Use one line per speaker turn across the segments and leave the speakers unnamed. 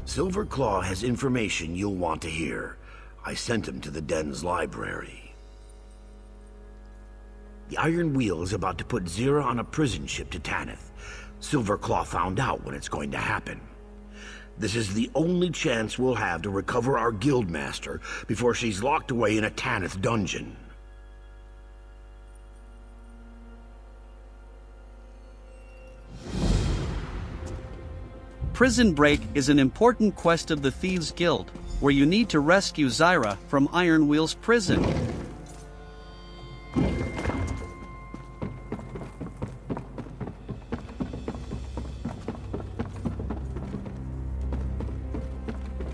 Silver Claw has information you'll want to hear. I sent him to the Den's library. The Iron Wheel is about to put Zera on a prison ship to Tanith. Silver Claw found out when it's going to happen. This is the only chance we'll have to recover our Guildmaster before she's locked away in a Tanith dungeon.
Prison Break is an important quest of the Thieves Guild, where you need to rescue Zeira from Iron Wheel's prison.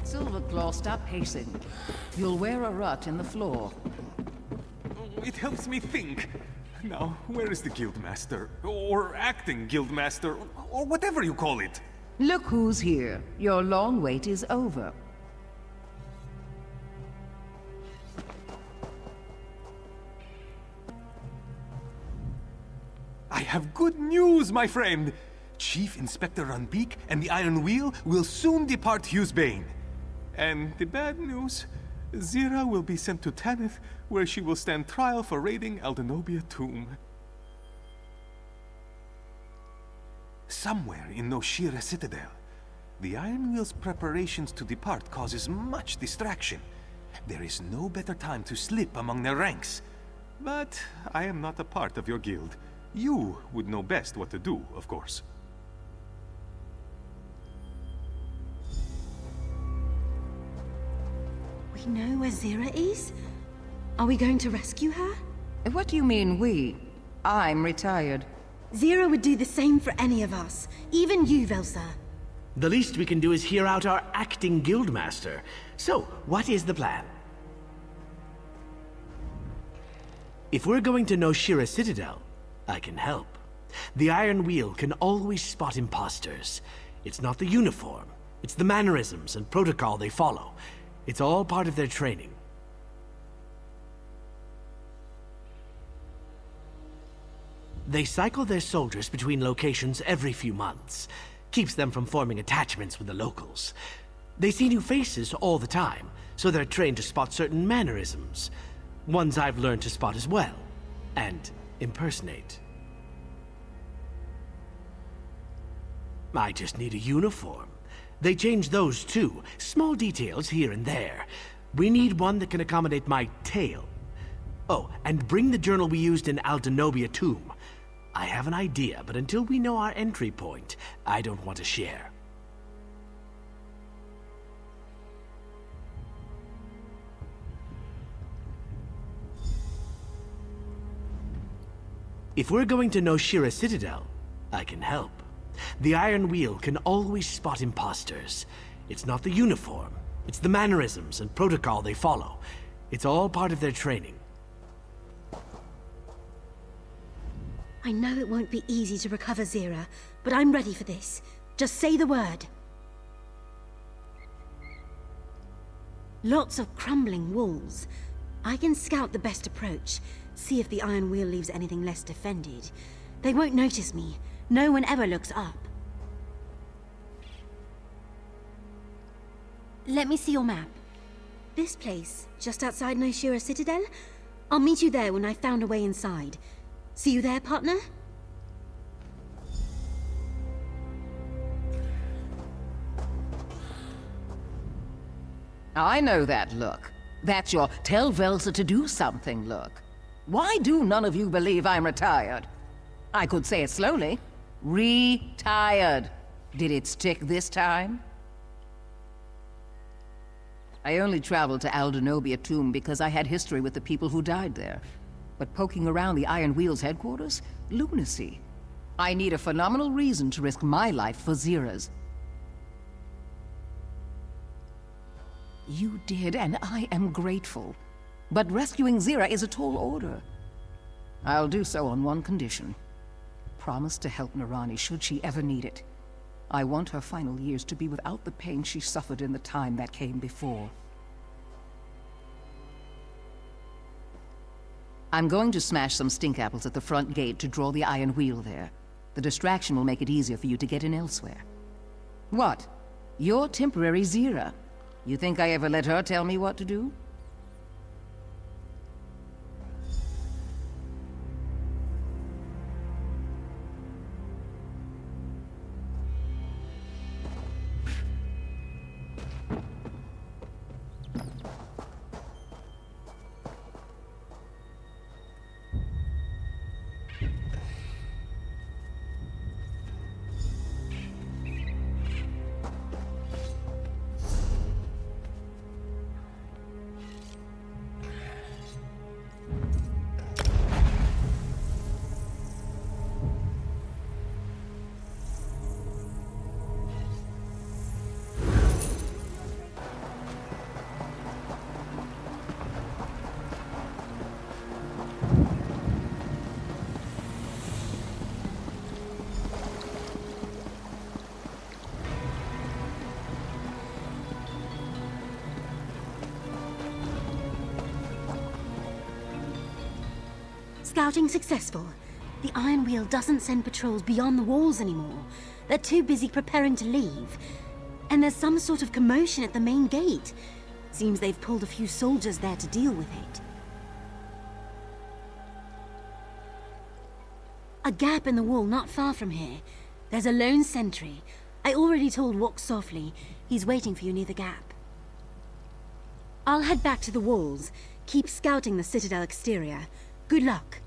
Silverclaw, stop pacing. You'll wear a rut in the floor.
It helps me think. Now, where is the Guildmaster? Or acting Guildmaster? Or whatever you call it?
Look who's here. Your long wait is over.
I have good news, my friend! Chief Inspector Runbeak and the Iron Wheel will soon depart Hughesbane. And the bad news, Zera will be sent to Tanith, where she will stand trial for raiding Aldenobia Tomb. Somewhere in Noshira Citadel, the Iron Wheel's preparations to depart causes much distraction. There is no better time to slip among their ranks. But I am not a part of your guild. You would know best what to do, of course.
We know where Zera is? Are we going to rescue her?
What do you mean, we? I'm retired.
Zera would do the same for any of us, even you, Velsa.
The least we can do is hear out our acting guildmaster. So, what is the plan? If we're going to Noshira Citadel, I can help. The Iron Wheel can always spot imposters. It's not the uniform, it's the mannerisms and protocol they follow. It's all part of their training. They cycle their soldiers between locations every few months. Keeps them from forming attachments with the locals. They see new faces all the time, so they're trained to spot certain mannerisms. Ones I've learned to spot as well, and impersonate. I just need a uniform. They change those too, small details here and there. We need one that can accommodate my tail. Oh, and bring the journal we used in Aldenobia Tomb. I have an idea, but until we know our entry point, I don't want to share. If we're going to Noshira Citadel, I can help. The Iron Wheel can always spot imposters. It's not the uniform, it's the mannerisms and protocol they follow. It's all part of their training.
I know it won't be easy to recover Zera, but I'm ready for this. Just say the word. Lots of crumbling walls. I can scout the best approach, see if the Iron Wheel leaves anything less defended. They won't notice me. No one ever looks up. Let me see your map. This place, just outside Noshira Citadel? I'll meet you there when I've found a way inside. See you there, partner?
I know that look. That's your tell Velsa to do something look. Why do none of you believe I'm retired? I could say it slowly. Retired. Did it stick this time? I only traveled to Aldenobia Tomb because I had history with the people who died there. But poking around the Iron Wheel's headquarters? Lunacy. I need a phenomenal reason to risk my life for Zera's. You did, and I am grateful. But rescuing Zera is a tall order. I'll do so on one condition. Promise to help Narani should she ever need it. I want her final years to be without the pain she suffered in the time that came before. I'm going to smash some stink apples at the front gate to draw the Iron Wheel there. The distraction will make it easier for you to get in elsewhere. What? Your temporary Zera. You think I ever let her tell me what to do?
Scouting successful. The Iron Wheel doesn't send patrols beyond the walls anymore. They're too busy preparing to leave. And there's some sort of commotion at the main gate. Seems they've pulled a few soldiers there to deal with it. A gap in the wall not far from here. There's a lone sentry. I already told Walk Softly. He's waiting for you near the gap. I'll head back to the walls. Keep scouting the Citadel exterior. Good luck.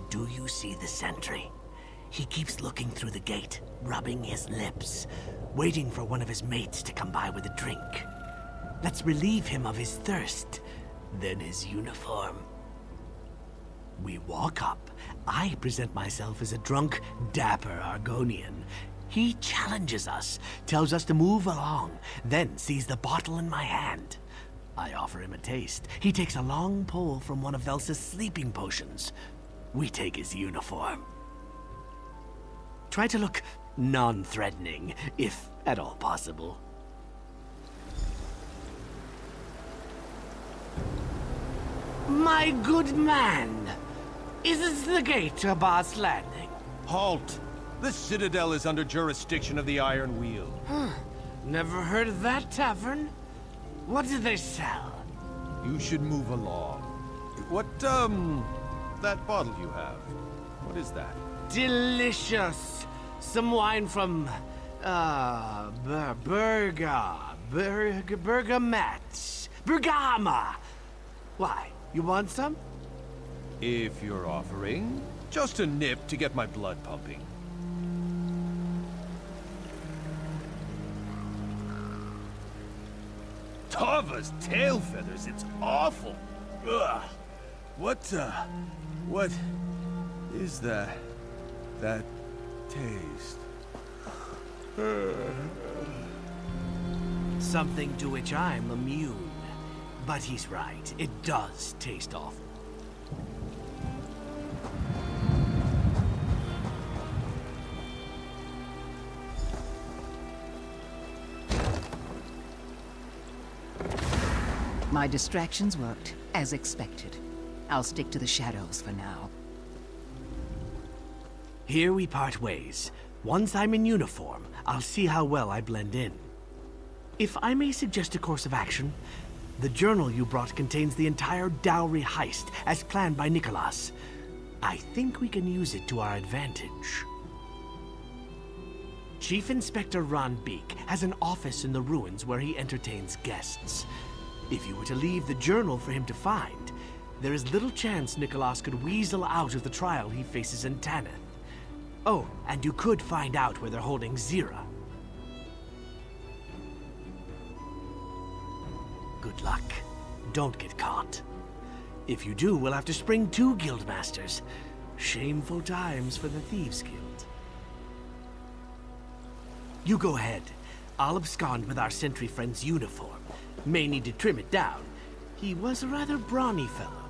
Do you see the sentry? He keeps looking through the gate, rubbing his lips, waiting for one of his mates to come by with a drink. Let's relieve him of his thirst, then his uniform. We walk up. I present myself as a drunk, dapper Argonian. He challenges us, tells us to move along, then sees the bottle in my hand. I offer him a taste. He takes a long pull from one of Velsa's sleeping potions. We take his uniform. Try to look non-threatening, if at all possible. My good man! Is this the gate to Boss Landing?
Halt! The Citadel is under jurisdiction of the Iron Wheel.
Never heard of that tavern. What do they sell?
You should move along. What, that bottle you have, what is that?
Delicious! Some wine from, Bergama! Why, you want some?
If you're offering, just a nip to get my blood pumping. Tava's tail feathers, it's awful! Ugh! What is that? That taste?
Something to which I'm immune. But he's right, it does taste awful.
My distractions worked, as expected. I'll stick to the shadows for now.
Here we part ways. Once I'm in uniform, I'll see how well I blend in. If I may suggest a course of action, the journal you brought contains the entire dowry heist, as planned by Nicolas. I think we can use it to our advantage. Chief Inspector Ron Beek has an office in the ruins where he entertains guests. If you were to leave the journal for him to find, there is little chance Nicolas could weasel out of the trial he faces in Tanith. Oh, and you could find out where they're holding Zera. Good luck. Don't get caught. If you do, we'll have to spring 2 guildmasters. Shameful times for the Thieves Guild. You go ahead. I'll abscond with our sentry friend's uniform. May need to trim it down. He was a rather brawny fellow.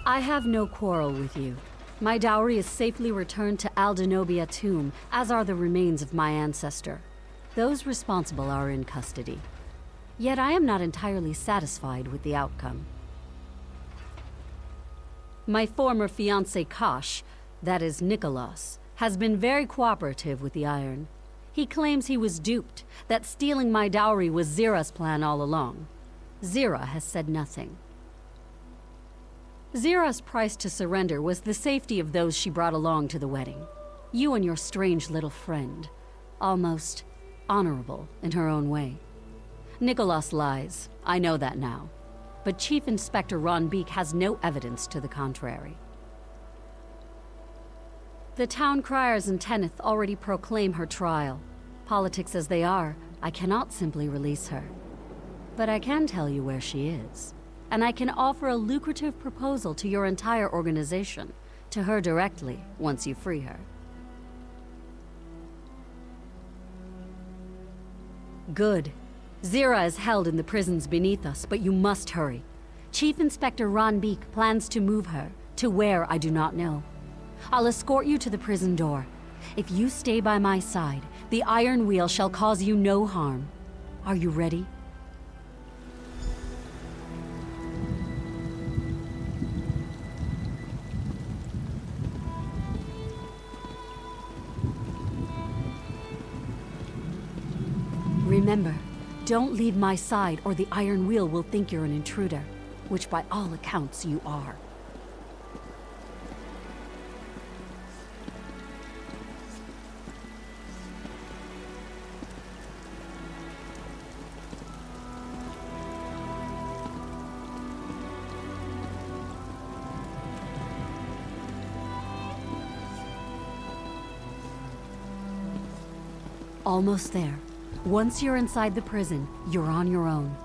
I have no quarrel with you. My dowry is safely returned to Aldenobia tomb, as are the remains of my ancestor. Those responsible are in custody. Yet I am not entirely satisfied with the outcome. My former fiancé Kosh, that is Nicolas, has been very cooperative with the Iron. He claims he was duped, that stealing my dowry was Zera's plan all along. Zera has said nothing. Zera's price to surrender was the safety of those she brought along to the wedding. You and your strange little friend. Almost honorable in her own way. Nicolas lies, I know that now. But Chief Inspector Ron Beek has no evidence to the contrary. The town criers in Tenneth already proclaim her trial. Politics as they are, I cannot simply release her. But I can tell you where she is. And I can offer a lucrative proposal to your entire organization, to her directly, once you free her. Good. Zera is held in the prisons beneath us, but you must hurry. Chief Inspector Ron Beek plans to move her, to where I do not know. I'll escort you to the prison door. If you stay by my side, the Iron Wheel shall cause you no harm. Are you ready? Remember, don't leave my side or the Iron Wheel will think you're an intruder. which by all accounts you are. Almost there. Once you're inside the prison, you're on your own.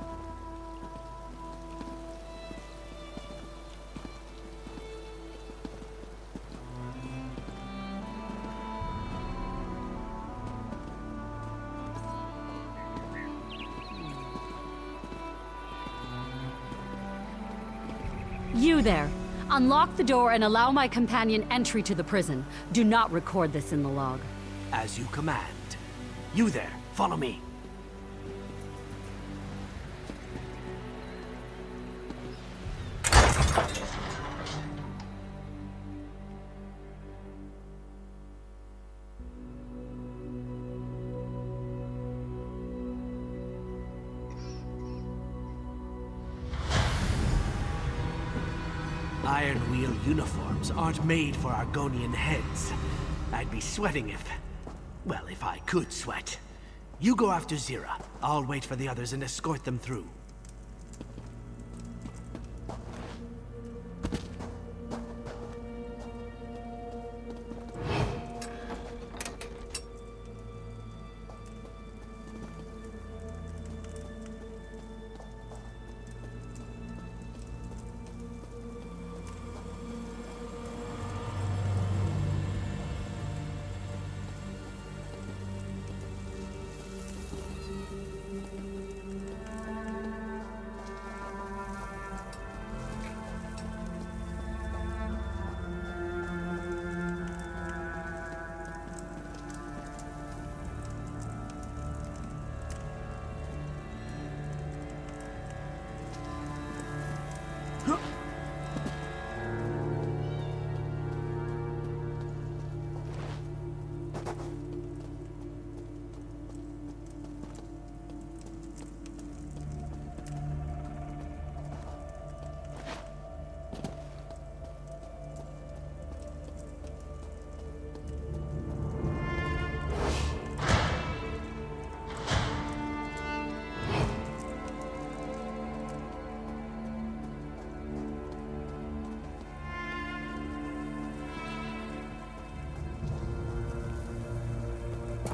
You there! Unlock the door and allow my companion entry to the prison. Do not record this in the log.
As you command. You there, follow me. Iron Wheel uniforms aren't made for Argonian heads. I'd be sweating if... well, if I could sweat. You go after Zera. I'll wait for the others and escort them through.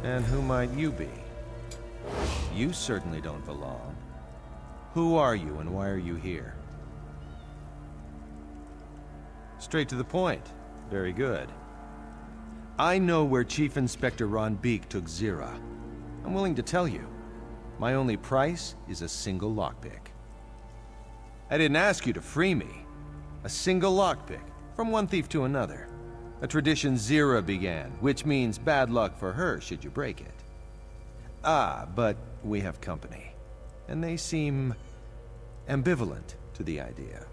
And who might you be? You certainly don't belong. Who are you and why are you here? Straight to the point. Very good. I know where Chief Inspector Ron Beek took Zera. I'm willing to tell you. My only price is a single lockpick. I didn't ask you to free me. A single lockpick, from one thief to another. A tradition Zera began, which means bad luck for her should you break it. Ah, but we have company. And they seem ambivalent to the idea.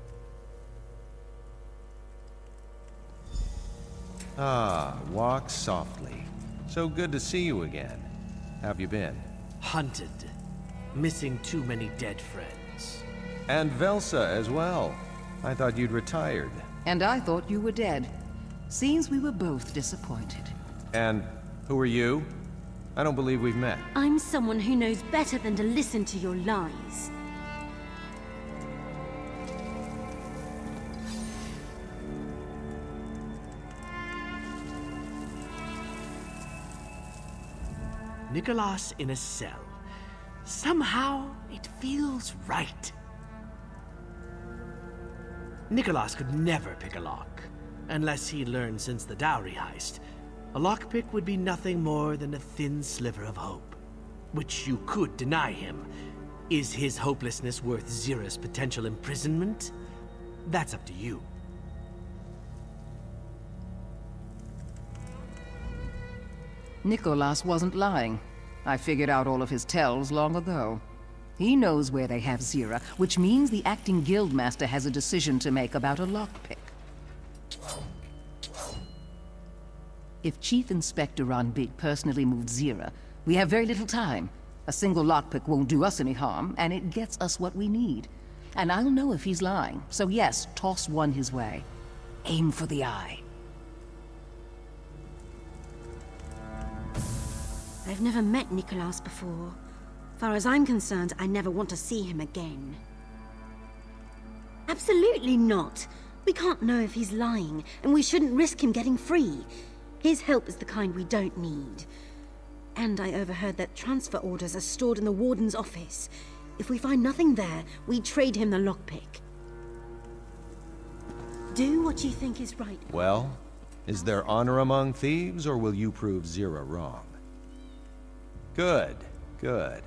Ah, walk softly. So good to see you again. Have you been?
Hunted. Missing too many dead friends.
And Velsa as well. I thought you'd retired.
And I thought you were dead. Seems we were both disappointed.
And who are you? I don't believe we've met.
I'm someone who knows better than to listen to your lies.
Nicolas in a cell. Somehow, it feels right. Nicolas could never pick a lock, unless he learned since the dowry heist. A lockpick would be nothing more than a thin sliver of hope, which you could deny him. Is his hopelessness worth Zera's potential imprisonment? That's up to you.
Nicolas wasn't lying. I figured out all of his tells long ago. He knows where they have Zera, which means the acting guildmaster has a decision to make about a lockpick. If Chief Inspector Ron Beek personally moved Zera, we have very little time. A single lockpick won't do us any harm, and it gets us what we need. and I'll know if he's lying. So yes, toss one his way. Aim for the eye.
I've never met Nicolas before. Far as I'm concerned, I never want to see him again. Absolutely not. We can't know if he's lying, and we shouldn't risk him getting free. His help is the kind we don't need. And I overheard that transfer orders are stored in the warden's office. If we find nothing there, we trade him the lockpick. Do what you think is right.
Well, is there honor among thieves, or will you prove Zera wrong? Good, good.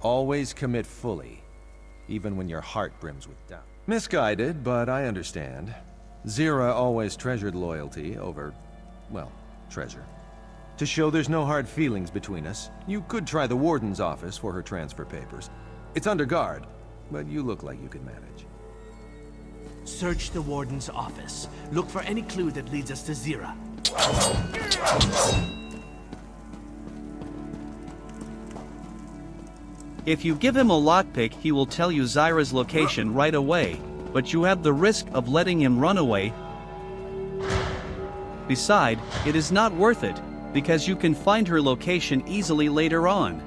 Always commit fully, even when your heart brims with doubt. Misguided, but I understand. Zera always treasured loyalty over, well, treasure. To show there's no hard feelings between us, you could try the warden's office for her transfer papers. It's under guard, but you look like you can manage.
Search the warden's office. Look for any clue that leads us to Zera.
If you give him a lockpick, he will tell you Zeira's location right away, but you have the risk of letting him run away. Besides, it is not worth it, because you can find her location easily later on.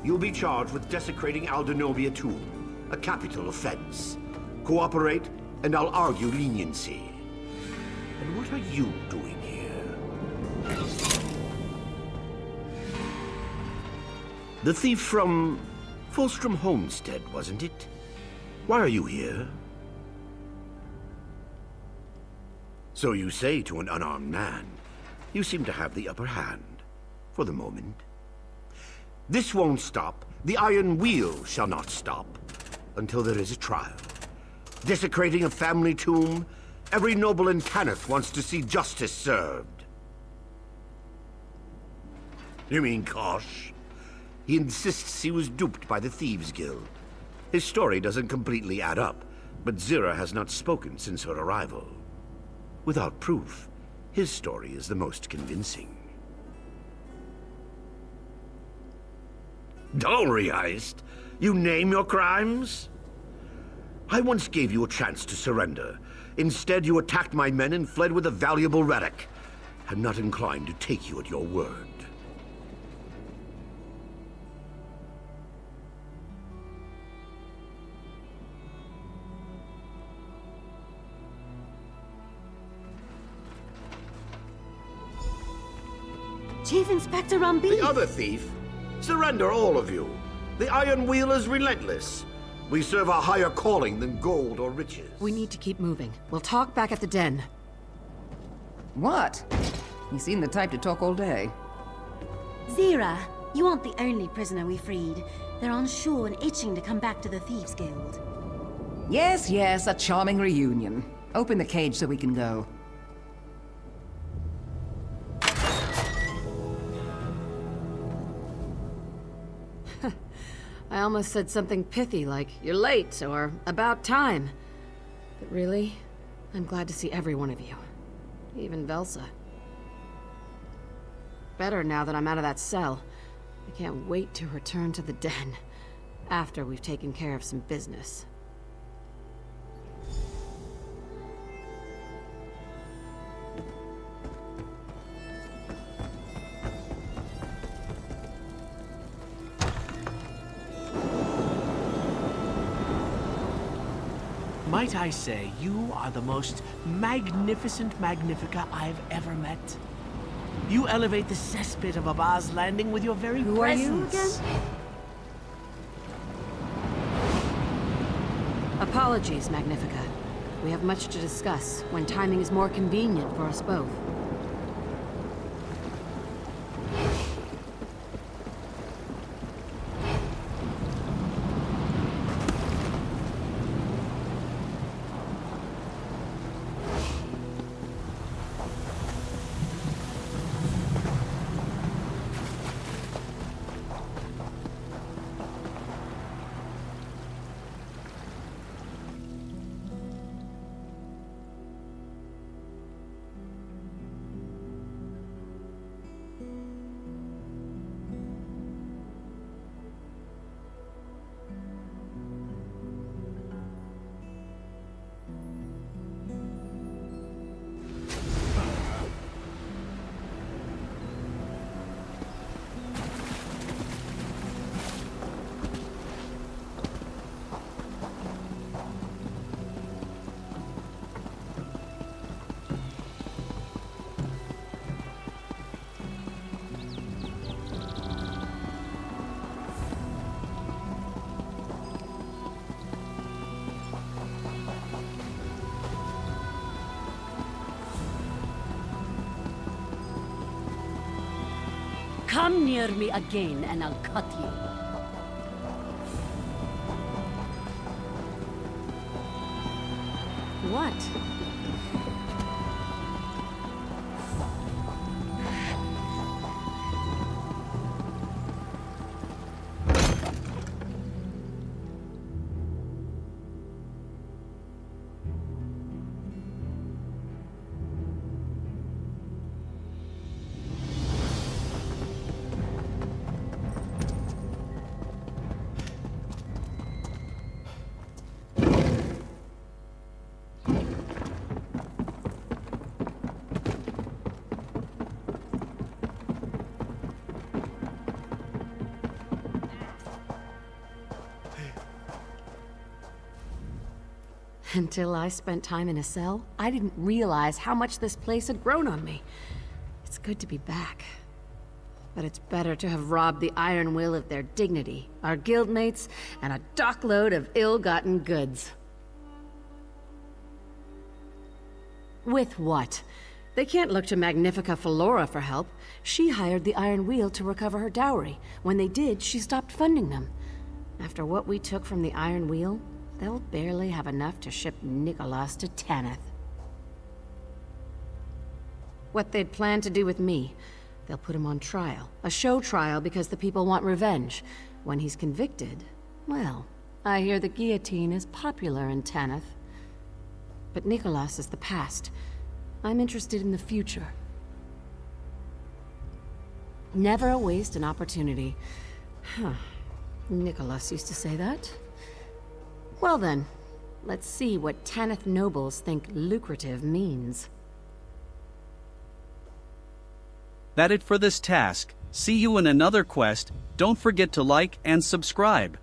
You'll be charged with desecrating Aldenovia tomb, a capital offense. Cooperate, and I'll argue leniency. And what are you doing here? The thief from Fulstrom Homestead, wasn't it? Why are you here? So you say to an unarmed man. You seem to have the upper hand, for the moment. This won't stop. The iron wheel shall not stop until there is a trial. Desecrating a family tomb, every noble in Tanith wants to see justice served. You mean Kosh? He insists he was duped by the Thieves Guild. His story doesn't completely add up, but Zera has not spoken since her arrival. Without proof, his story is the most convincing. Dowry heist? You name your crimes? I once gave you a chance to surrender. Instead, you attacked my men and fled with a valuable relic. I'm not inclined to take you at your word.
Chief Inspector Rambi!
The other thief? Surrender, all of you. The Iron Wheel is relentless. We serve a higher calling than gold or riches.
We need to keep moving. We'll talk back at the den.
What? You seem the type to talk all day.
Zera, you aren't the only prisoner we freed. They're on shore and itching to come back to the Thieves Guild.
Yes, yes, a charming reunion. Open the cage so we can go.
I almost said something pithy like, "You're late," or "About time." But really, I'm glad to see every one of you. Even Velsa. Better now that I'm out of that cell. I can't wait to return to the den, after we've taken care of some business.
Might I say, you are the most magnificent Magnifica I've ever met. You elevate the cesspit of Abba's Landing with your very
Who
presence.
are you again? Apologies, Magnifica. We have much to discuss when timing is more convenient for us both.
Come near me again and I'll cut you.
What? Until I spent time in a cell, I didn't realize how much this place had grown on me. It's good to be back. But it's better to have robbed the Iron Will of their dignity, our guildmates, and a dockload of ill-gotten goods. With what? They can't look to Magnifica Falora for help. She hired the Iron Wheel to recover her dowry. When they did, she stopped funding them. After what we took from the Iron Wheel, they'll barely have enough to ship Nicolas to Tanith. What they'd planned to do with me, they'll put him on trial. A show trial because the people want revenge. When he's convicted, well, I hear the guillotine is popular in Tanith. But Nicolas is the past. I'm interested in the future. Never waste an opportunity. Huh. Nicolas used to say that. Well then, let's see what Tanith nobles think lucrative means.
That's it for this task. See you in another quest. Don't forget to like and subscribe.